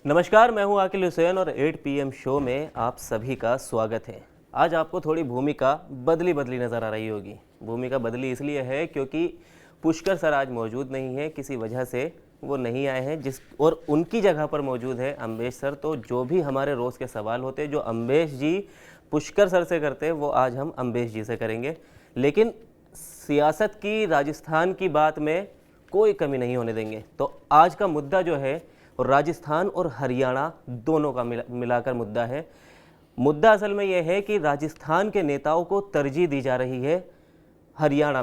नमस्कार, मैं हूं आकिल हुसैन और 8 PM शो में आप सभी का स्वागत है। आज आपको थोड़ी भूमिका बदली बदली नज़र आ रही होगी। भूमिका बदली इसलिए है क्योंकि पुष्कर सर आज मौजूद नहीं है, किसी वजह से वो नहीं आए हैं और उनकी जगह पर मौजूद है अम्बेश सर। तो जो भी हमारे रोज़ के सवाल होते हैं जो अम्बेश जी पुष्कर सर से करते हैं वो आज हम अम्बेश जी से करेंगे। लेकिन सियासत की, राजस्थान की बात में कोई कमी नहीं होने देंगे। तो आज का मुद्दा जो है राजस्थान और हरियाणा दोनों का मिलाकर मुद्दा है। मुद्दा असल में यह है कि राजस्थान के नेताओं को तरजीह दी जा रही है हरियाणा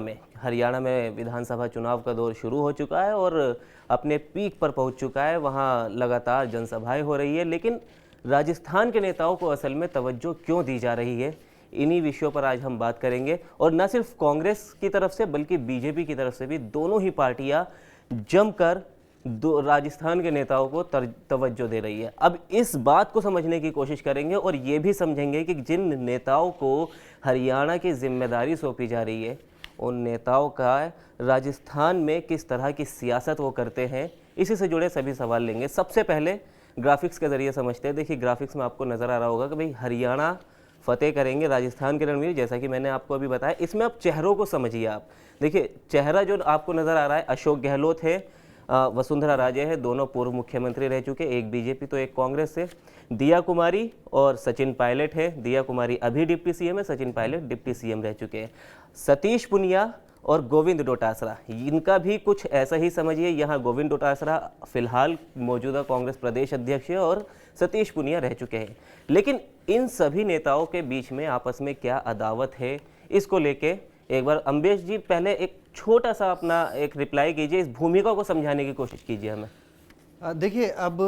में विधानसभा चुनाव का दौर शुरू हो चुका है और अपने पीक पर पहुंच चुका है। वहां लगातार जनसभाएं हो रही है, लेकिन राजस्थान के नेताओं को असल में तवज्जो क्यों दी जा रही है, इन्हीं विषयों पर आज हम बात करेंगे। और न सिर्फ कांग्रेस की तरफ से बल्कि बीजेपी की तरफ से भी दोनों ही पार्टियां जमकर राजस्थान के नेताओं को तवज्जो दे रही है। अब इस बात को समझने की कोशिश करेंगे और ये भी समझेंगे कि जिन नेताओं को हरियाणा की जिम्मेदारी सौंपी जा रही है उन नेताओं का राजस्थान में किस तरह की सियासत वो करते हैं, इसी से जुड़े सभी सवाल लेंगे। सबसे पहले ग्राफिक्स के जरिए समझते हैं। देखिए, ग्राफिक्स में आपको नज़र आ रहा होगा कि भाई हरियाणा फतेह करेंगे राजस्थान के रणवीर, जैसा कि मैंने आपको अभी बताया। इसमें आप चेहरों को समझिए। आप देखिए, चेहरा जो आपको नज़र आ रहा है अशोक गहलोत है, वसुंधरा राजे है, दोनों पूर्व मुख्यमंत्री रह चुके, एक बीजेपी तो एक कांग्रेस से। दिया कुमारी और सचिन पायलट है। दिया कुमारी अभी डिप्टी सीएम है, सचिन पायलट डिप्टी सीएम रह चुके हैं। सतीश पुनिया और गोविंद डोटासरा, इनका भी कुछ ऐसा ही समझिए। यहाँ गोविंद डोटासरा फिलहाल मौजूदा कांग्रेस प्रदेश अध्यक्ष है और सतीश पुनिया रह चुके हैं। लेकिन इन सभी नेताओं के बीच में आपस में क्या अदावत है, इसको लेके एक बार अम्बेश जी पहले एक छोटा सा अपना एक रिप्लाई कीजिए, इस भूमिका को समझाने की कोशिश कीजिए हमें। देखिए, अब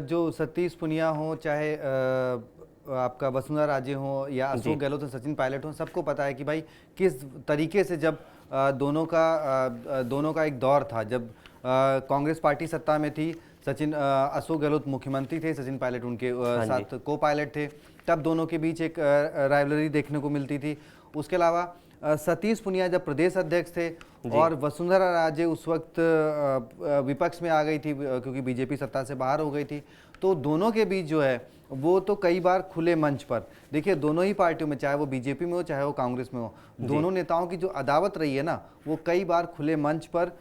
जो सतीश पुनिया हो, चाहे आपका वसुंधरा राजे हो या अशोक गहलोत और सचिन पायलट हो, सबको पता है कि भाई किस तरीके से जब दोनों का एक दौर था, जब कांग्रेस पार्टी सत्ता में थी, अशोक गहलोत मुख्यमंत्री थे, सचिन पायलट उनके साथ को पायलट थे, तब दोनों के बीच एक राइवलरी देखने को मिलती थी। उसके अलावा सतीश पुनिया जब प्रदेश अध्यक्ष थे और वसुंधरा राजे उस वक्त विपक्ष में आ गई थी क्योंकि बीजेपी सत्ता से बाहर हो गई थी, तो दोनों के बीच जो है वो तो कई बार खुले मंच पर, देखिए दोनों ही पार्टियों में, चाहे वो बीजेपी में हो चाहे वो कांग्रेस में हो, दोनों नेताओं की जो अदावत रही है ना, वो कई बार खुले मंच पर,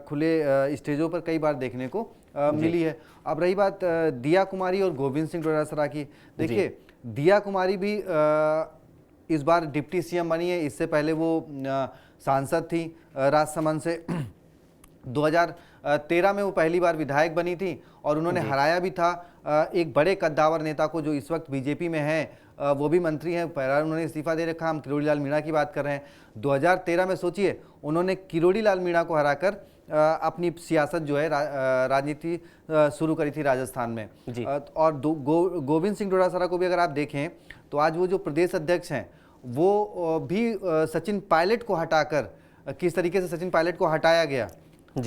खुले स्टेजों पर कई बार देखने को मिली है। अब रही बात दिया कुमारी और गोविंद सिंह डोटासरा की, देखिए दिया कुमारी भी इस बार डिप्टी सीएम बनी है। इससे पहले वो सांसद थी राजसमंद से। 2013 में वो पहली बार विधायक बनी थी और उन्होंने हराया भी था एक बड़े कद्दावर नेता को जो इस वक्त बीजेपी में है, वो भी मंत्री हैं, पर उन्होंने इस्तीफा दे रखा। हम किरोड़ी लाल मीणा की बात कर रहे हैं। 2013 में सोचिए, उन्होंने किरोड़ी लाल मीणा को हराकर अपनी सियासत जो है, राजनीति शुरू करी थी राजस्थान में। और गोविंद सिंह डोटासरा को भी अगर आप देखें तो आज वो जो प्रदेश अध्यक्ष हैं, वो भी सचिन पायलट को हटाकर, किस तरीके से सचिन पायलट को हटाया गया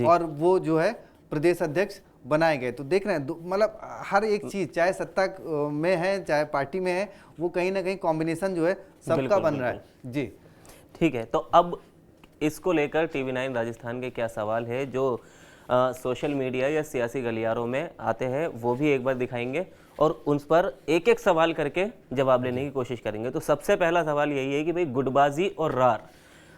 और वो जो है प्रदेश अध्यक्ष बनाए गए। तो देख रहे हैं, मतलब हर एक चीज, चाहे सत्ता में है चाहे पार्टी में है, वो कहीं ना कहीं कॉम्बिनेशन जो है सबका बन रहा है। जी ठीक है, तो अब इसको लेकर TV9 राजस्थान के क्या सवाल है जो सोशल मीडिया या सियासी गलियारों में आते हैं, वो भी एक बार दिखाएंगे और उन पर एक एक सवाल करके जवाब लेने की कोशिश करेंगे। तो सबसे पहला सवाल यही है कि भाई गुटबाजी और रार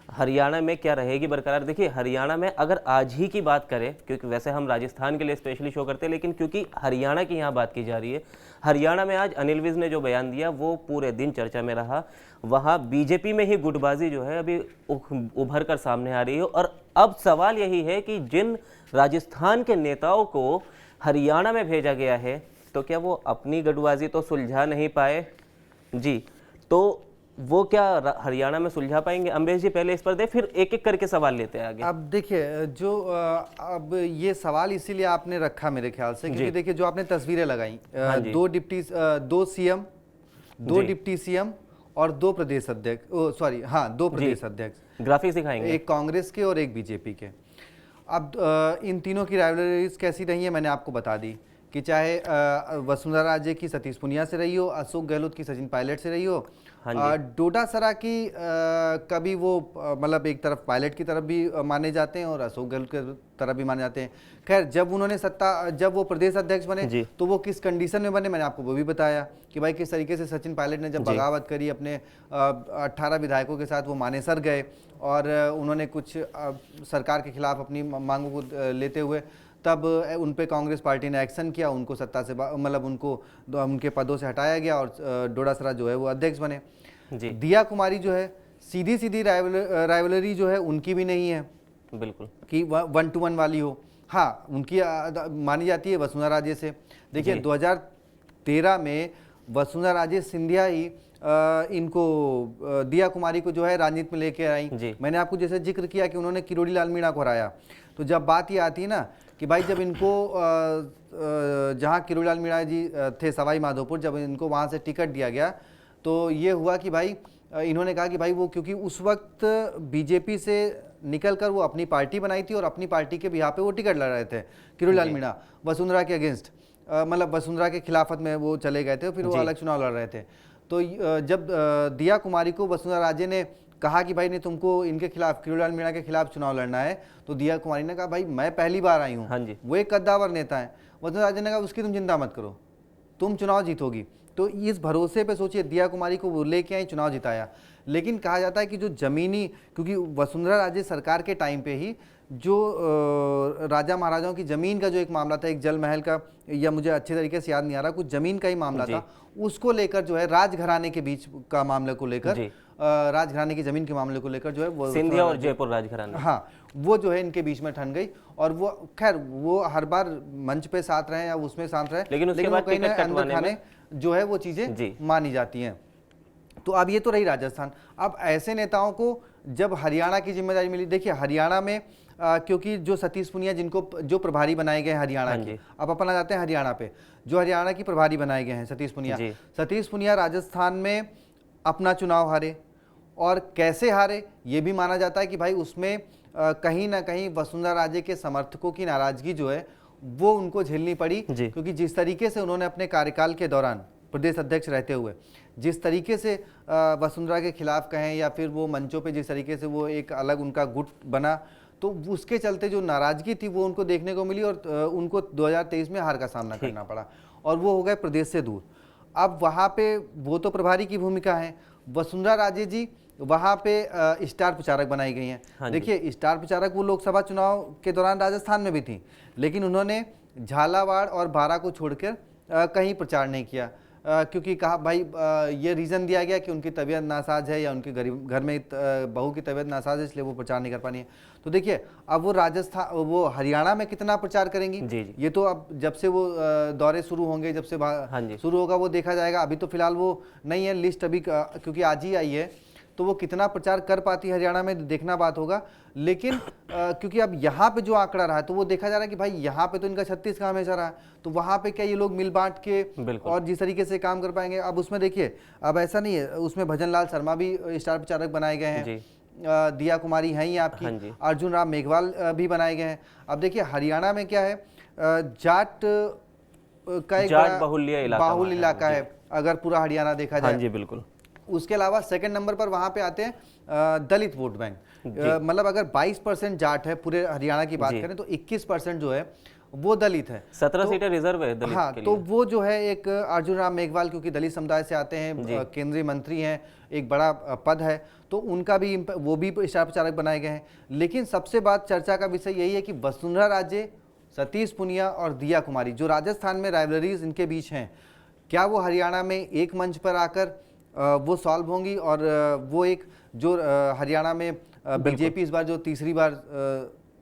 हरियाणा में क्या रहेगी बरकरार। देखिए, हरियाणा में अगर आज ही की बात करें, क्योंकि वैसे हम राजस्थान के लिए स्पेशली शो करते हैं, लेकिन क्योंकि हरियाणा की यहाँ बात की जा रही है, हरियाणा में आज अनिल विज ने जो बयान दिया वो पूरे दिन चर्चा में रहा। वहाँ बीजेपी में ही गुटबाजी जो है अभी उभर कर सामने आ रही है। और अब सवाल यही है कि जिन राजस्थान के नेताओं को हरियाणा में भेजा गया है, तो क्या वो अपनी गुटबाजी तो सुलझा नहीं पाए जी, तो वो क्या हरियाणा में सुलझा पाएंगे? अम्बेश जी पहले इस पर दे, फिर एक एक करके सवाल लेते हैं आगे। अब देखिए, जो अब ये सवाल इसीलिए आपने रखा मेरे ख्याल से, क्योंकि देखिए जो आपने तस्वीरें लगाई, दो सीएम, दो डिप्टी सीएम और दो प्रदेश अध्यक्ष, दो प्रदेश अध्यक्ष, ग्राफिक्स दिखाएंगे, एक कांग्रेस के और एक बीजेपी के। अब इन तीनों की राइवलरीज कैसी रही है मैंने आपको बता दी कि चाहे वसुंधरा राजे की सतीश पुनिया से रही हो, अशोक गहलोत की सचिन पायलट से रही हो, डोटासरा की कभी वो मतलब एक तरफ पायलट की तरफ भी माने जाते हैं और अशोक गहलोत की तरफ भी माने जाते हैं। खैर, जब उन्होंने जब वो प्रदेश अध्यक्ष बने तो वो किस कंडीशन में बने, मैंने आपको वो भी बताया कि भाई किस तरीके से सचिन पायलट ने जब बगावत करी अपने 18 विधायकों के साथ, वो मानेसर गए और उन्होंने कुछ सरकार के खिलाफ अपनी मांगों को लेते हुए तब उन पे कांग्रेस पार्टी ने एक्शन किया, उनको सत्ता से मतलब उनको उनके पदों से हटाया गया और डोटासरा जो है वो अध्यक्ष बने। दिया कुमारी जो है सीधी सीधी राइवलरी जो है उनकी भी नहीं है बिल्कुल कि 1-to-1 वाली हो। हाँ, उनकी मानी जाती है वसुंधरा राजे से। देखिए 2013 में वसुंधरा राजे सिंधिया ही इनको दिया कुमारी को जो है राजनीति में लेके आई। मैंने आपको जैसे जिक्र किया कि उन्होंने किरोड़ी लाल मीणा को हराया, तो जब बात ये आती है ना कि भाई जब इनको जहाँ किरोड़ी लाल मीणा जी थे सवाई माधोपुर, जब इनको वहाँ से टिकट दिया गया तो ये हुआ कि भाई इन्होंने कहा कि भाई वो क्योंकि उस वक्त बीजेपी से निकलकर वो अपनी पार्टी बनाई थी और अपनी पार्टी के बिहार पे वो टिकट लड़ रहे थे, किरोड़ी लाल मीणा वसुंधरा के अगेंस्ट, मतलब वसुंधरा के खिलाफत में वो चले गए थे, फिर वो अलग चुनाव लड़ रहे थे। तो जब दिया कुमारी को वसुंधरा राजे ने कहा कि भाई नहीं तुमको इनके खिलाफ, किरोड़ी लाल मीणा के खिलाफ चुनाव लड़ना है, तो दिया कुमारी ने कहा भाई मैं पहली बार आई हूँ, वो एक कद्दावर नेता है। वसुंधरा राजे ने कहा उसकी तुम चिंता मत करो, तुम चुनाव जीतोगी। तो इस भरोसे पे सोचिए दिया कुमारी को वो लेके आई, चुनाव जिताया। लेकिन कहा जाता है कि जो जमीनी, क्योंकि वसुंधरा राजे सरकार के टाइम पे ही जो राजा महाराजाओं की जमीन का जो एक मामला था, एक जल महल का, या मुझे अच्छे तरीके से याद नहीं आ रहा, कुछ जमीन का ही मामला था, उसको लेकर जो है राजघराने के बीच का मामले को लेकर, राजघराने की जमीन के मामले को लेकर जो है वो सिंधिया और जयपुर राजघराने, हाँ, वो जो है इनके बीच में ठन गई। और वो खैर वो हर बार मंच पे साथ रहे या उसमें साथ रहे, लेकिन वो कहीं ना अंदर खाने जो है वो चीजें मानी जाती हैं। तो अब ये तो रही राजस्थान। अब ऐसे नेताओं को जब हरियाणा की जिम्मेदारी मिली, देखिए हरियाणा में क्योंकि जो सतीश पुनिया जिनको जो प्रभारी बनाए गए हैं हरियाणा के, अब अपन आ जाते हैं हरियाणा पे, जो हरियाणा की प्रभारी बनाए गए हैं सतीश पुनिया राजस्थान में अपना चुनाव हारे, और कैसे हारे ये भी माना जाता है कि भाई उसमें कहीं ना कहीं वसुंधरा राजे के समर्थकों की नाराजगी जो है वो उनको झेलनी पड़ी, क्योंकि जिस तरीके से उन्होंने अपने कार्यकाल के दौरान प्रदेश अध्यक्ष रहते हुए जिस तरीके से वसुंधरा के खिलाफ कहें या फिर वो मंचों पे जिस तरीके से वो एक अलग उनका गुट बना, तो उसके चलते जो नाराजगी थी वो उनको देखने को मिली और उनको 2023 में हार का सामना करना पड़ा और वो हो गए प्रदेश से दूर। अब वहाँ पे वो तो प्रभारी की भूमिका है, वसुंधरा राजे जी वहाँ पे स्टार प्रचारक बनाई गई हैं। देखिए स्टार प्रचारक वो लोकसभा चुनाव के दौरान राजस्थान में भी थी, लेकिन उन्होंने झालावाड़ और बारां को छोड़कर कहीं प्रचार नहीं किया, क्योंकि कहा भाई ये रीज़न दिया गया कि उनकी तबीयत नासाज है या उनके घर में बहू की तबीयत नासाज है, इसलिए वो प्रचार नहीं कर पानी है। तो देखिए अब वो हरियाणा में कितना प्रचार करेंगी, ये तो अब जब से वो दौरे शुरू होंगे, जब से शुरू होगा वो देखा जाएगा। अभी तो फिलहाल वो नहीं है लिस्ट, अभी क्योंकि आज ही आई है, तो वो कितना प्रचार कर पाती हरियाणा में देखना बात होगा। लेकिन क्योंकि अब यहाँ पे जो आंकड़ा रहा है तो वो देखा जा रहा है कि भाई यहाँ पे तो इनका 36 का हमेशा रहा है, तो वहाँ पे क्या ये लोग मिल बांट के और जिस तरीके से काम कर पाएंगे। अब उसमें देखिए अब ऐसा नहीं है, उसमें भजन लाल शर्मा भी स्टार प्रचारक बनाए गए हैं, दिया कुमारी हैं ही आपकी, अर्जुन राम मेघवाल भी बनाए गए हैं। अब देखिए हरियाणा में क्या है, जाट का एक बाहुल्य इलाका है अगर पूरा हरियाणा देखा जाए। बिल्कुल। उसके अलावा सेकंड नंबर पर वहां पे आते हैं दलित वोट बैंक, मतलब अगर 22% जाट है पूरे हरियाणा की बात करें तो 21% जो है वो दलित है। 17 सीटें रिजर्व है दलित के लिए। तो वो जो है एक अर्जुन राम मेघवाल क्योंकि दलित समुदाय से आते हैं, केंद्रीय मंत्री हैं, एक बड़ा पद है, तो उनका भी वो भी स्टार प्रचारक बनाए गए हैं। लेकिन सबसे बात चर्चा का विषय यही है कि वसुंधरा राजे, सतीश पुनिया और दिया कुमारी जो राजस्थान में राइवलरीज इनके बीच हैं, क्या वो हरियाणा में एक मंच पर आकर वो सॉल्व होंगी और वो एक जो हरियाणा में बीजेपी इस बार जो तीसरी बार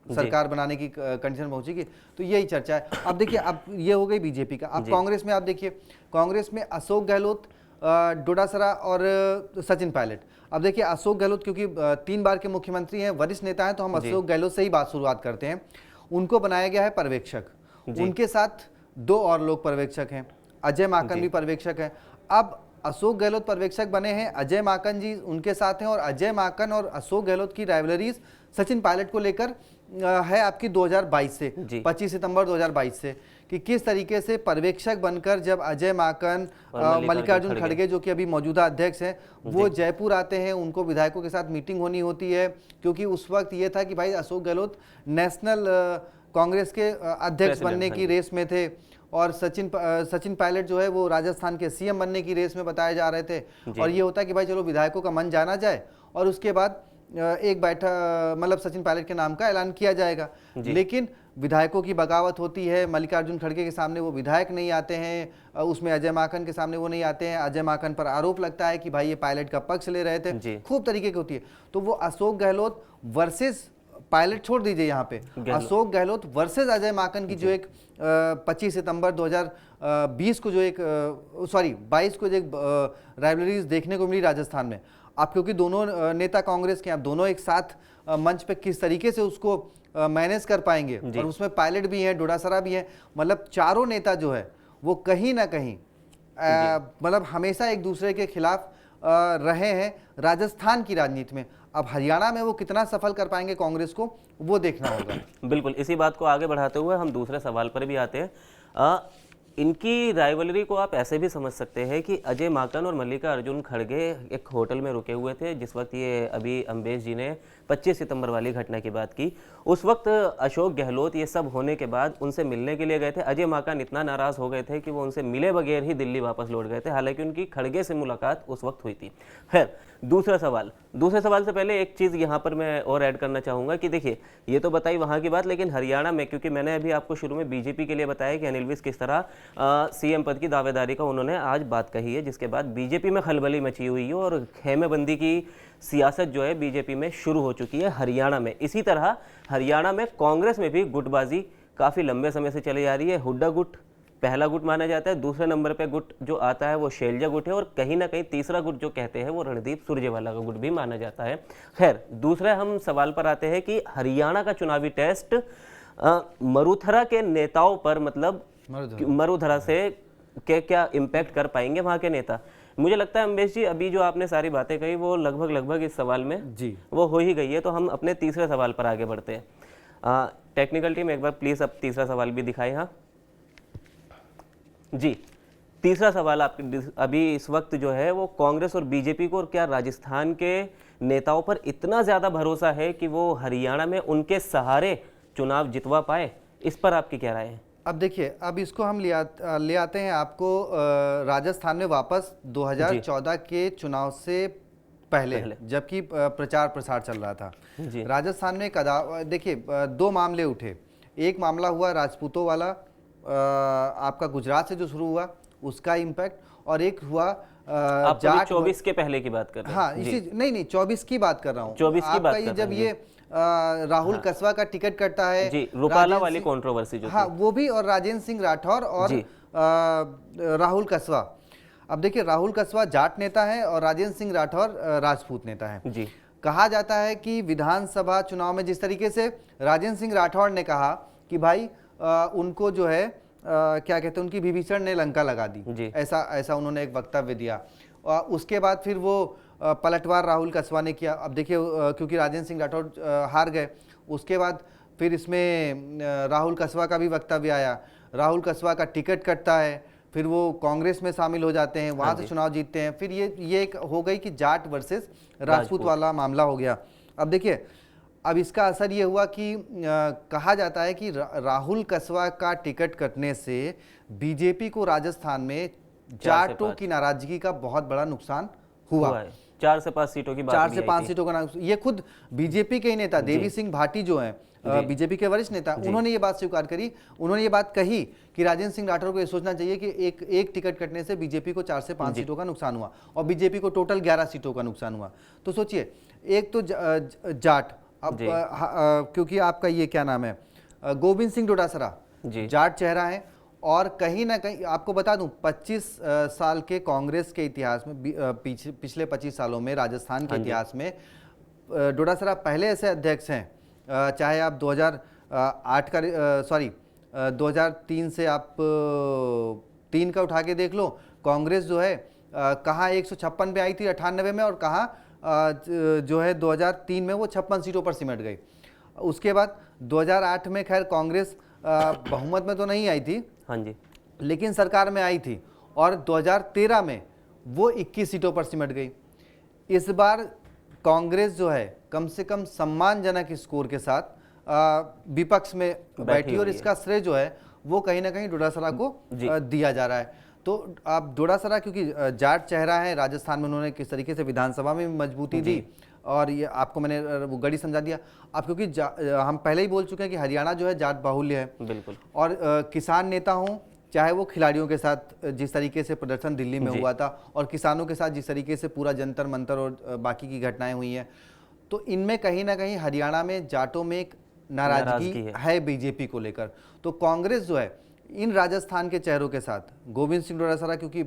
सरकार बनाने की कंडीशन पहुंचेगी, तो यही चर्चा है। अब देखिए अब ये हो गई बीजेपी का। अब कांग्रेस में आप देखिए, कांग्रेस में अशोक गहलोत, डोटासरा और सचिन पायलट। अब देखिए अशोक गहलोत क्योंकि 3 बार के मुख्यमंत्री हैं, वरिष्ठ नेता हैं, तो हम अशोक गहलोत से ही बात शुरुआत करते हैं। उनको बनाया गया है पर्यवेक्षक, उनके साथ 2 और लोग पर्यवेक्षक हैं, अजय माकन भी पर्यवेक्षक है। अब अशोक गहलोत पर्यवेक्षक बने हैं, अजय माकन जी उनके साथ हैं, और अजय माकन और अशोक गहलोत की राइवलरीज सचिन पायलट को लेकर है आपकी 2022 से, 25 सितंबर 2022 से, कि किस तरीके से पर्यवेक्षक बनकर जब अजय माकन, मल्लिकार्जुन खड़गे जो कि अभी मौजूदा अध्यक्ष हैं, वो जयपुर आते हैं, उनको विधायकों के साथ मीटिंग होनी होती है, क्योंकि उस वक्त ये था कि भाई अशोक गहलोत नेशनल कांग्रेस के अध्यक्ष बनने की रेस में थे और सचिन पायलट जो है वो राजस्थान के सीएम बनने की रेस में बताए जा रहे थे। और ये होता कि भाई चलो विधायकों का मन जाना जाए और उसके बाद एक मतलब सचिन पायलट के नाम का ऐलान किया जाएगा। लेकिन विधायकों की बगावत होती है, मल्लिकार्जुन खड़गे के सामने वो विधायक नहीं आते हैं, उसमें अजय माकन के सामने वो नहीं आते हैं, अजय माकन पर आरोप लगता है कि भाई ये पायलट का पक्ष ले रहे थे, खूब तरीके की होती है। तो वो अशोक गहलोत वर्सेस पायलट छोड़ दीजिए, यहाँ पे अशोक गहलोत वर्सेस अजय माकन की जो एक 25 सितंबर 2020 को जो एक 22 को जो एक राइवलरीज देखने को मिली राजस्थान में। आप क्योंकि दोनों नेता कांग्रेस के, आप दोनों एक साथ मंच पे किस तरीके से उसको मैनेज कर पाएंगे, और उसमें पायलट भी हैं, डोडासरा भी हैं, मतलब चारों नेता जो है वो कहीं ना कहीं मतलब हमेशा एक दूसरे के खिलाफ रहे हैं राजस्थान की राजनीति में। अब हरियाणा में वो कितना सफल कर पाएंगे कांग्रेस को, वो देखना होगा। बिल्कुल, इसी बात को आगे बढ़ाते हुए हम दूसरे सवाल पर भी आते हैं। इनकी राइवलरी को आप ऐसे भी समझ सकते हैं कि अजय माकन और मल्लिकार्जुन खड़गे एक होटल में रुके हुए थे जिस वक्त ये अभी अम्बेश जी ने 25 सितंबर वाली घटना की बात की। उस वक्त अशोक गहलोत ये सब होने के बाद उनसे मिलने के लिए गए थे। अजय माकन इतना नाराज हो गए थे कि वो उनसे मिले बगैर ही दिल्ली वापस लौट गए थे, हालांकि उनकी खड़गे से मुलाकात उस वक्त हुई थी। खैर, दूसरे सवाल से पहले एक चीज़ यहाँ पर मैं और ऐड करना चाहूँगा कि देखिए, ये तो बताई वहाँ की बात, लेकिन हरियाणा में, क्योंकि मैंने अभी आपको शुरू में बीजेपी के लिए बताया कि अनिल विज किस तरह सीएम पद की दावेदारी का उन्होंने आज बात कही है, जिसके बाद बीजेपी में खलबली मची हुई है और खेमेबंदी की सियासत जो है बीजेपी में शुरू हो चुकी है हरियाणा में। इसी तरह हरियाणा में कांग्रेस में भी गुटबाजी काफ़ी लंबे समय से चली आ रही है। हुड्डा गुट पहला गुट माना जाता है, दूसरे नंबर पे गुट जो आता है वो शैलजा गुट है, और कहीं ना कहीं तीसरा गुट जो कहते हैं वो रणदीप सुरजेवाला का गुट भी माना जाता है। खैर, दूसरे हम सवाल पर आते हैं कि हरियाणा का चुनावी टेस्ट मरुथरा के नेताओं पर, मतलब मरुधरा से क्या इम्पैक्ट कर पाएंगे वहाँ के नेता। मुझे लगता है अम्बेश जी, अभी जो आपने सारी बातें कही वो लगभग इस सवाल में जी वो हो ही गई है। तो हम अपने तीसरे सवाल पर आगे बढ़ते हैं। टेक्निकल टीम एक बार प्लीज़ अब तीसरा सवाल भी दिखाएं। हाँ जी, तीसरा सवाल आपके अभी इस वक्त जो है वो कांग्रेस और बीजेपी को, और क्या राजस्थान के नेताओं पर इतना ज़्यादा भरोसा है कि वो हरियाणा में उनके सहारे चुनाव जितवा पाए, इस पर आपकी क्या राय है? अब देखिए, अब इसको हम ले आते हैं आपको राजस्थान में वापस 2014 के चुनाव से पहले। जबकि प्रचार प्रसार चल रहा था राजस्थान में। देखिए, दो मामले उठे। एक मामला हुआ राजपूतों वाला, आपका गुजरात से जो शुरू हुआ उसका इम्पैक्ट, और एक हुआ जाट 24 के पहले की बात कर रहे हैं। हाँ, इसी नहीं 24 की बात कर रहा हूँ। 24 की बात कर रहे हैं। जब ये राहुल कसवा का टिकट कटता है जी, रूपाला वाली कंट्रोवर्सी जो, हाँ वो भी, और राजेंद्र सिंह राठौर और राहुल कसवा। अब देखिए, राहुल कसवा जाट नेता है और राजेंद्र सिंह राठौर राजपूत नेता है जी। कहा जाता है कि विधानसभा चुनाव में जिस तरीके से राजेंद्र सिंह राठौर ने कहा कि भाई उनको जो है क्या कहते हैं, उनकी विभीषण ने लंका लगा दी, ऐसा उन्होंने एक वक्तव्य दिया। उसके बाद फिर वो पलटवार राहुल कसवा ने किया। अब देखिए, क्योंकि राजेंद्र सिंह राठौर हार गए, उसके बाद फिर इसमें राहुल कसवा का भी वक्तव्य आया। राहुल कसवा का टिकट कटता है, फिर वो कांग्रेस में शामिल हो जाते हैं, वहाँ से चुनाव जीतते हैं। फिर ये एक हो गई कि जाट वर्सेस राजपूत वाला मामला हो गया। अब देखिए, अब इसका असर ये हुआ कि कहा जाता है कि राहुल कसवा का टिकट कटने से बीजेपी को राजस्थान में जाटों की नाराजगी का बहुत बड़ा नुकसान हुआ। 4 से 5 सीटों की बात, 4 से 5 सीटों का नुकसान। ये खुद बीजेपी के ही नेता देवी सिंह भाटी जो हैं, बीजेपी के वरिष्ठ नेता, उन्होंने ये बात स्वीकार करी। उन्होंने ये बात कही कि राजेंद्र सिंह राठौर को ये सोचना चाहिए कि एक टिकट कटने से बीजेपी को 4 से 5 सीटों का नुकसान हुआ और बीजेपी को टोटल 11 सीटों का नुकसान हुआ। तो सोचिए, एक तो जाट, अब क्योंकि आपका ये क्या नाम है, गोविंद सिंह डोडासरा जाट चेहरा है, और कहीं ना कहीं आपको बता दूं 25 साल के कांग्रेस के इतिहास में, पिछले 25 सालों में राजस्थान के इतिहास में डोडासरा पहले ऐसे अध्यक्ष हैं, चाहे आप 2008 का 2003 से आप 3 का उठा के देख लो, कांग्रेस जो है कहाँ 156 पे आई थी 98 में, और कहाँ जो है 2003 में वो 56 सीटों पर सिमट गई। उसके बाद 2008 में खैर कांग्रेस बहुमत में तो नहीं आई थी, हाँ जी। लेकिन सरकार में आई थी और 2013 में वो 21 सीटों पर सिमट गई। इस बार कांग्रेस जो है कम से कम सम्मानजनक स्कोर के साथ विपक्ष में बैठी और हुई है। इसका श्रेय जो है वो कहीं ना कहीं डोडासरा को दिया जा रहा है। तो आप डोडासरा क्योंकि जाट चेहरा है, राजस्थान में उन्होंने किस तरीके से विधानसभा में मजबूती दी और ये आपको मैंने वो गढ़ी समझा दिया। अब क्योंकि हम पहले ही बोल चुके हैं कि हरियाणा जो है जाट बाहुल्य है, बिल्कुल। और किसान नेता हों चाहे वो खिलाड़ियों के साथ जिस तरीके से प्रदर्शन दिल्ली में हुआ था और किसानों के साथ जिस तरीके से पूरा जंतर मंतर और बाकी की घटनाएं हुई हैं, तो इनमें कहीं ना कहीं हरियाणा में जाटों में एक नाराजगी है बीजेपी को लेकर। तो कांग्रेस जो है इन राजस्थान के चेहरों के साथ, गोविंद सिंह डोटासरा क्योंकि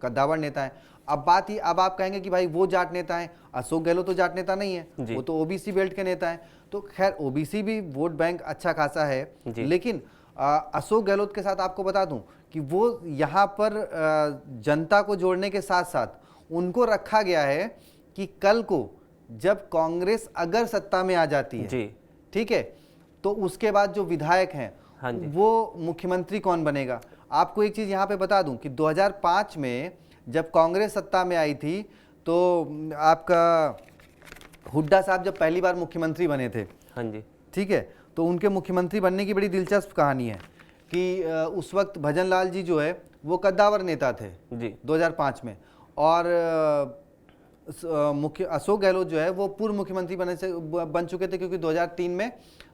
कद्दावर नेता है, अब आप कहेंगे कि भाई वो जाट नेता है, अशोक गहलोत तो जाट नेता नहीं है, वो तो ओबीसी बेल्ट के नेता है। तो खैर ओबीसी भी वोट बैंक अच्छा खासा है, लेकिन अशोक गहलोत के साथ आपको बता दूं कि वो यहाँ पर जनता को जोड़ने के साथ साथ उनको रखा गया है कि कल को जब कांग्रेस अगर सत्ता में आ जाती है, ठीक है, तो उसके बाद जो विधायक हैं वो मुख्यमंत्री कौन बनेगा। आपको एक चीज यहाँ पे बता दूं कि 2005 में जब कांग्रेस सत्ता में आई थी तो आपका हुड्डा साहब जब पहली बार मुख्यमंत्री बने थे, हाँ जी, ठीक है, तो उनके मुख्यमंत्री बनने की बड़ी दिलचस्प कहानी है कि उस वक्त भजन लाल जी जो है वो कद्दावर नेता थे जी 2005 में, और मुख्य अशोक गहलोत जो है वो पूर्व मुख्यमंत्री बन चुके थे क्योंकि 2003 में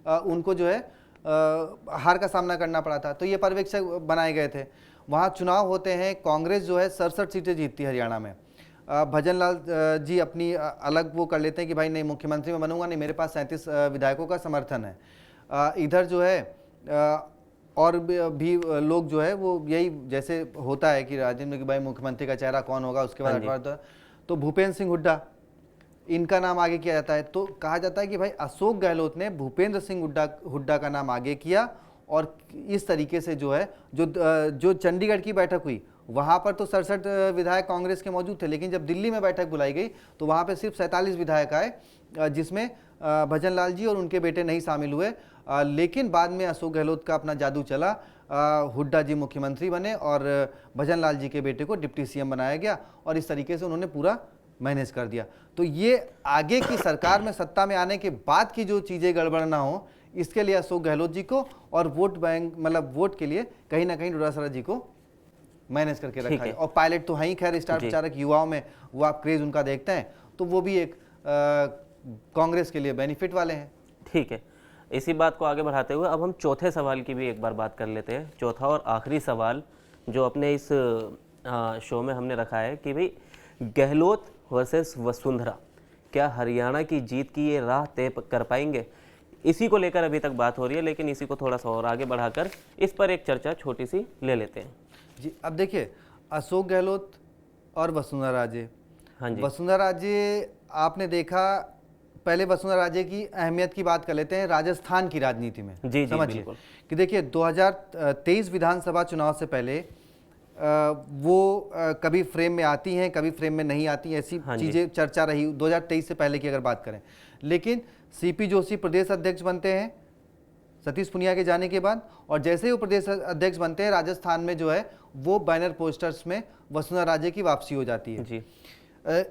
उनको जो है हार का सामना करना पड़ा था। तो ये पर्यवेक्षक बनाए गए थे। वहाँ चुनाव होते हैं, कांग्रेस जो है 67 सीटें जीतती है हरियाणा में। भजन लाल जी अपनी अलग वो कर लेते हैं कि भाई नहीं मुख्यमंत्री में बनूंगा नहीं, मेरे पास 37 विधायकों का समर्थन है। इधर जो है और भी लोग जो है वो यही जैसे होता है कि राजनीति में कि भाई मुख्यमंत्री का चेहरा कौन होगा, उसके बाद तो भूपेंद्र सिंह हुड्डा इनका नाम आगे किया जाता है। तो कहा जाता है कि भाई अशोक गहलोत ने भूपेंद्र सिंह हुड्डा का नाम आगे किया और इस तरीके से जो है जो चंडीगढ़ की बैठक हुई वहां पर तो 67 विधायक कांग्रेस के मौजूद थे, लेकिन जब दिल्ली में बैठक बुलाई गई तो वहां पे सिर्फ 47 विधायक आए, जिसमें भजन लाल जी और उनके बेटे नहीं शामिल हुए। लेकिन बाद में अशोक गहलोत का अपना जादू चला, हुड्डा जी मुख्यमंत्री बने और भजन लाल जी के बेटे को डिप्टी सीएम बनाया गया और इस तरीके से उन्होंने पूरा मैनेज कर दिया। तो ये आगे की सरकार में सत्ता में आने के बाद की जो चीजें गड़बड़ ना हो, इसके लिए अशोक गहलोत जी को और वोट बैंक मतलब वोट के लिए कहीं ना कहीं डोटासरा जी को मैनेज करके रखा है। और पायलट तो है ही खैर स्टार प्रचारक युवाओं में, वो आप क्रेज उनका देखते हैं तो वो भी एक कांग्रेस के लिए बेनिफिट वाले हैं। ठीक है, इसी बात को आगे बढ़ाते हुए अब हम चौथे सवाल की भी एक बार बात कर लेते हैं। चौथा और आखिरी सवाल जो अपने इस शो में हमने रखा है कि भाई गहलोत वर्सेस वसुंधरा, क्या हरियाणा की जीत की ये राह तय कर पाएंगे? इसी को लेकर अभी तक बात हो रही है, लेकिन इसी को थोड़ा सा और आगे बढ़ाकर इस पर एक चर्चा छोटी सी ले लेते हैं जी। अब देखिए अशोक गहलोत और वसुंधरा राजे, हाँ जी, वसुंधरा राजे आपने देखा, पहले वसुंधरा राजे की अहमियत की बात कर लेते हैं राजस्थान की राजनीति में। जी समझिए कि देखिए 2023 विधानसभा चुनाव से पहले वो कभी फ्रेम में आती हैं, कभी फ्रेम में नहीं आती, ऐसी चीजें चर्चा रही 2023 से पहले की अगर बात करें। लेकिन सीपी जोशी प्रदेश अध्यक्ष बनते हैं सतीश पुनिया के जाने के बाद, और जैसे ही वो प्रदेश अध्यक्ष बनते हैं राजस्थान में जो है वो बैनर पोस्टर्स में वसुंधरा राजे की वापसी हो जाती है जी।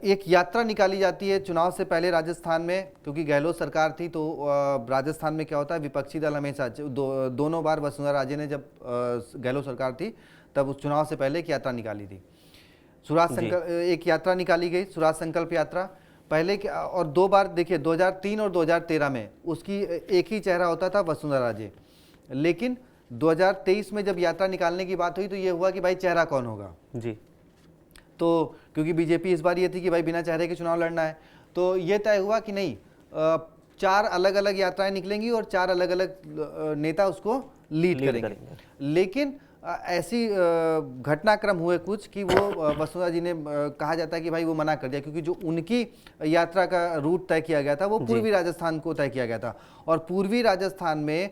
एक यात्रा निकाली जाती है चुनाव से पहले राजस्थान में, क्योंकि गहलोत सरकार थी तो राजस्थान में क्या होता है विपक्षी दल हमेशा दोनों बार वसुंधरा राजे ने जब गहलोत सरकार थी तब उस चुनाव से पहले एक यात्रा निकाली थी, एक यात्रा निकाली गई स्वराज संकल्प यात्रा पहले के, और दो बार देखिए 2003 और 2013 में उसकी एक ही चेहरा होता था वसुंधरा राजे। लेकिन 2023 में जब यात्रा निकालने की बात हुई तो ये हुआ कि भाई चेहरा कौन होगा जी। तो क्योंकि बीजेपी इस बार ये थी कि भाई बिना चेहरे के चुनाव लड़ना है, तो ये तय हुआ कि नहीं 4 अलग अलग यात्राएं निकलेंगी और 4 अलग अलग नेता उसको लीड करेंगे। लेकिन ऐसी घटनाक्रम हुए कुछ कि वो वसुंधरा जी ने कहा जाता है कि भाई वो मना कर दिया, क्योंकि जो उनकी यात्रा का रूट तय किया गया था वो पूर्वी राजस्थान को तय किया गया था, और पूर्वी राजस्थान में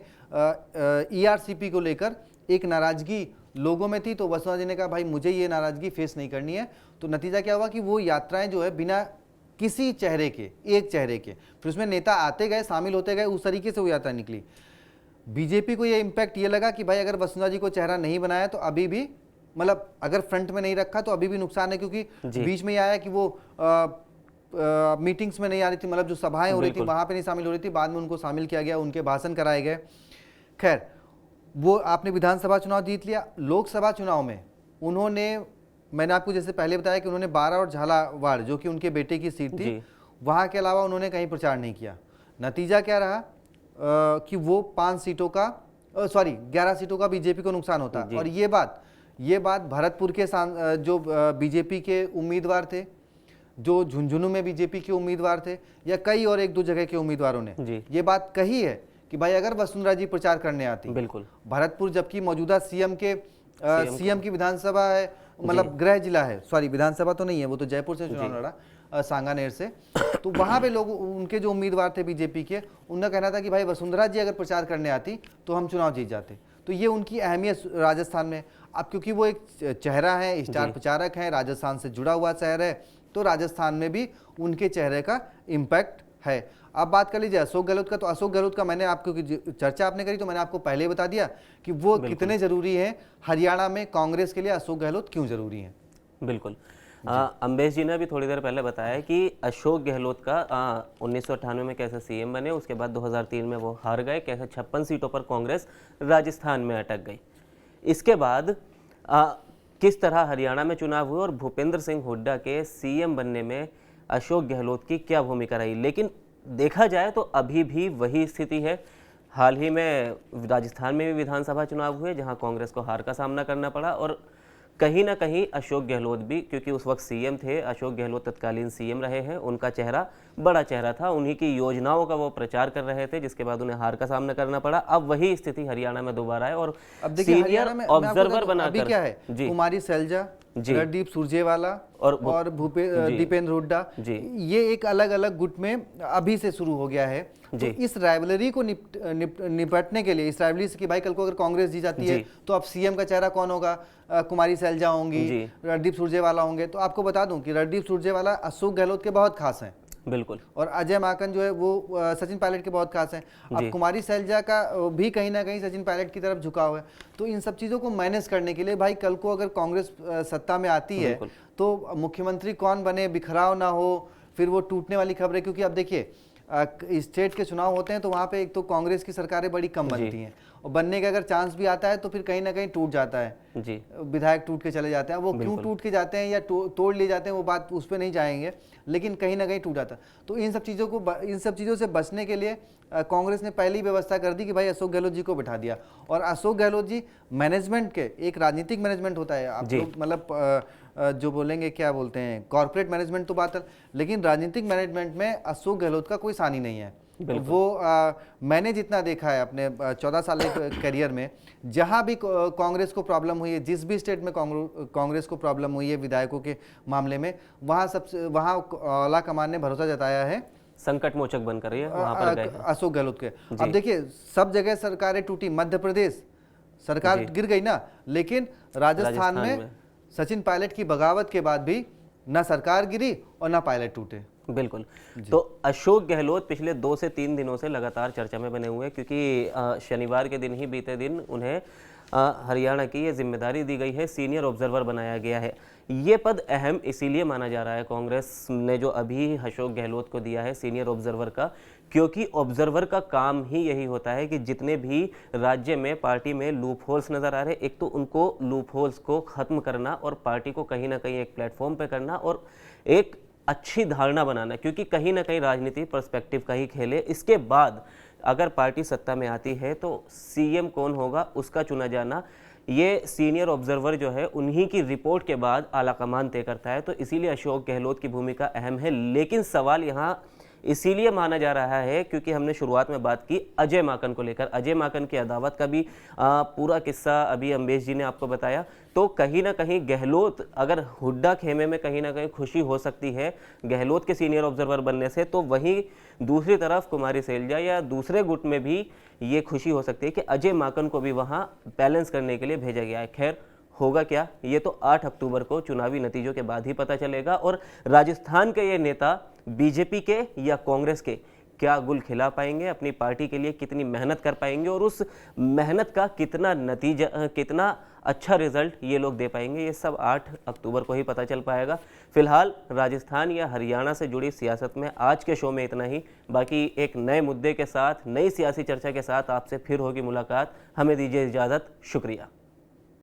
ईआरसीपी को लेकर एक नाराजगी लोगों में थी। तो वसुंधरा जी ने कहा भाई मुझे ये नाराजगी फेस नहीं करनी है। तो नतीजा क्या हुआ कि वो यात्राएं जो है बिना किसी चेहरे के, एक चेहरे के, फिर उसमें नेता आते गए शामिल होते गए, उस तरीके से वो यात्रा निकली। बीजेपी को ये इम्पैक्ट ये लगा कि भाई अगर वसुंधरा जी को चेहरा नहीं बनाया तो अभी भी मतलब अगर फ्रंट में नहीं रखा तो अभी भी नुकसान है, क्योंकि बीच में ये आया कि वो मीटिंग्स में नहीं आ रही थी, मतलब जो सभाएं हो रही थी वहां पे नहीं शामिल हो रही थी, बाद में उनको शामिल किया गया, उनके भाषण कराए गए। खैर वो आपने विधानसभा चुनाव जीत लिया। लोकसभा चुनाव में उन्होंने, मैंने आपको जैसे पहले बताया कि उन्होंने बारां और झालावाड़ जो कि उनके बेटे की सीट थी, वहां के अलावा उन्होंने कहीं प्रचार नहीं किया। नतीजा क्या रहा कि वो 5 सीटों का 11 सीटों का बीजेपी को नुकसान होता। और ये बात भरतपुर के जो बीजेपी के उम्मीदवार थे, जो झुंझुनू में बीजेपी के उम्मीदवार थे, या कई और 1-2 जगह के उम्मीदवारों ने ये बात कही है कि भाई अगर वसुंधरा जी प्रचार करने आती, बिल्कुल भरतपुर जबकि मौजूदा सीएम की विधानसभा है, मतलब गृह जिला है, विधानसभा तो नहीं है, वो तो जयपुर से चुनाव लड़ा, सांगानेर से, तो वहां पे लोग, उनके जो उम्मीदवार थे बीजेपी के, उनका कहना था कि भाई वसुंधरा जी अगर प्रचार करने आती तो हम चुनाव जीत जाते। तो ये उनकी अहमियत राजस्थान में, अब क्योंकि वो एक चेहरा है, स्टार प्रचारक है, राजस्थान से जुड़ा हुआ शहर है, तो राजस्थान में भी उनके चेहरे का इम्पैक्ट है। अब बात कर लीजिए अशोक गहलोत का, तो अशोक गहलोत का मैंने आपको चर्चा आपने करी तो मैंने आपको पहले बता दिया कि वो कितने जरूरी हैं हरियाणा में कांग्रेस के लिए, अशोक गहलोत क्यों जरूरी हैं। बिल्कुल। अम्बेश जी ने भी थोड़ी देर पहले बताया कि अशोक गहलोत का 1998 में कैसे सीएम बने, उसके बाद 2003 में वो हार गए, कैसे 56 सीटों पर कांग्रेस राजस्थान में अटक गई। इसके बाद किस तरह हरियाणा में चुनाव हुए और भूपेंद्र सिंह हुड्डा के सीएम बनने में अशोक गहलोत की क्या भूमिका रही। लेकिन देखा जाए तो अभी भी वही स्थिति है। हाल ही में राजस्थान में भी विधानसभा चुनाव हुए जहां कांग्रेस को हार का सामना करना पड़ा, और कहीं ना कहीं अशोक गहलोत भी, क्योंकि उस वक्त सीएम थे, अशोक गहलोत तत्कालीन सीएम रहे हैं, उनका चेहरा बड़ा चेहरा था, उन्हीं की योजनाओं का वो प्रचार कर रहे थे, जिसके बाद उन्हें हार का सामना करना पड़ा। अब वही स्थिति हरियाणा में दोबारा है और अब देखिए सीनियर ऑब्जर्वर बनाकर क्या है, कुमारी सैलजा, रणदीप सुरजेवाला और दीपेंद्र हुड्डा, ये एक अलग अलग गुट में अभी से शुरू हो गया है। तो इस राइवलरी को निपटने के लिए, इस राइवलरी से कि भाई कल को अगर कांग्रेस जीत जाती है तो अब सीएम का चेहरा कौन होगा, कुमारी सैलजा होंगी, रणदीप सुरजेवाला होंगे। तो आपको बता दूं कि रणदीप सुरजेवाला अशोक गहलोत के बहुत खास हैं, बिल्कुल, और अजय माकन जो है वो सचिन पायलट के बहुत खास हैं। अब कुमारी सैलजा का भी कहीं ना कहीं सचिन पायलट की तरफ झुकाव है। तो इन सब चीज़ों को मैनेज करने के लिए भाई कल को अगर कांग्रेस सत्ता में आती है तो मुख्यमंत्री कौन बने, बिखराव ना हो, फिर वो टूटने वाली खबर है। क्योंकि अब देखिए स्टेट के चुनाव होते हैं तो वहाँ पे एक तो कांग्रेस की सरकारें बड़ी कम बनती हैं, और बनने का अगर चांस भी आता है तो फिर कहीं ना कहीं टूट जाता है, विधायक टूट के चले जाते हैं। वो क्यों टूट के जाते हैं या तोड़ लिए जाते हैं वो बात उस पर नहीं जाएंगे, लेकिन कहीं ना कहीं टूट जाता है। तो इन सब चीज़ों से बचने के लिए कांग्रेस ने पहले ही व्यवस्था कर दी कि भाई अशोक गहलोत जी को बिठा दिया। और अशोक गहलोत जी मैनेजमेंट के, एक राजनीतिक मैनेजमेंट होता है, आप लोग मतलब जो बोलेंगे क्या बोलते हैं, कॉर्पोरेट मैनेजमेंट तो बात है, लेकिन राजनीतिक मैनेजमेंट में अशोक गहलोत का कोई सानी नहीं है। वो मैंने जितना देखा है अपने 14 साल के करियर में, जहां भी कांग्रेस को प्रॉब्लम हुई है, जिस भी स्टेट में कांग्रेस को प्रॉब्लम हुई है विधायकों के मामले में, वहां आला कमान ने भरोसा जताया है, संकट मोचक बनकर वहां पर गए अशोक गहलोत के। अब देखिए सब जगह सरकारें टूटी, मध्य प्रदेश सरकार गिर गई ना, लेकिन राजस्थान में सचिन पायलट की बगावत के बाद भी ना सरकार गिरी और ना पायलट टूटे। बिल्कुल। तो अशोक गहलोत पिछले 2 से 3 दिनों से लगातार चर्चा में बने हुए हैं, क्योंकि शनिवार के दिन ही, बीते दिन, उन्हें हरियाणा की ये जिम्मेदारी दी गई है, सीनियर ऑब्जर्वर बनाया गया है। ये पद अहम इसीलिए माना जा रहा है कांग्रेस ने जो अभी अशोक गहलोत को दिया है सीनियर ऑब्जर्वर का, क्योंकि ऑब्जर्वर का काम ही यही होता है कि जितने भी राज्य में पार्टी में लूप होल्स नज़र आ रहे, एक तो उनको लूप होल्स को ख़त्म करना और पार्टी को कहीं ना कहीं एक प्लेटफॉर्म पे करना और एक अच्छी धारणा बनाना, क्योंकि कहीं ना कहीं राजनीति पर्सपेक्टिव का ही खेल है। इसके बाद अगर पार्टी सत्ता में आती है तो सीएम कौन होगा उसका चुना जाना, ये सीनियर ऑब्जर्वर जो है उन्हीं की रिपोर्ट के बाद आलाकमान तय करता है। तो इसीलिए अशोक गहलोत की भूमिका अहम है। लेकिन सवाल यहाँ इसीलिए माना जा रहा है क्योंकि हमने शुरुआत में बात की अजय माकन को लेकर, अजय माकन की अदावत का भी पूरा किस्सा अभी अम्बेश जी ने आपको बताया। तो कहीं ना कहीं गहलोत, अगर हुड्डा खेमे में कहीं ना कहीं खुशी हो सकती है गहलोत के सीनियर ऑब्जर्वर बनने से, तो वहीं दूसरी तरफ कुमारी सैलजा या दूसरे गुट में भी ये खुशी हो सकती है कि अजय माकन को भी वहाँ बैलेंस करने के लिए भेजा गया है। खैर होगा क्या, ये तो 8 अक्टूबर को चुनावी नतीजों के बाद ही पता चलेगा। और राजस्थान के ये नेता बीजेपी के या कांग्रेस के क्या गुल खिला पाएंगे, अपनी पार्टी के लिए कितनी मेहनत कर पाएंगे और उस मेहनत का कितना नतीजा, कितना अच्छा रिजल्ट ये लोग दे पाएंगे, ये सब 8 अक्टूबर को ही पता चल पाएगा। फिलहाल राजस्थान या हरियाणा से जुड़ी सियासत में आज के शो में इतना ही। बाकी एक नए मुद्दे के साथ, नई सियासी चर्चा के साथ आपसे फिर होगी मुलाकात। हमें दीजिए इजाज़त। शुक्रिया।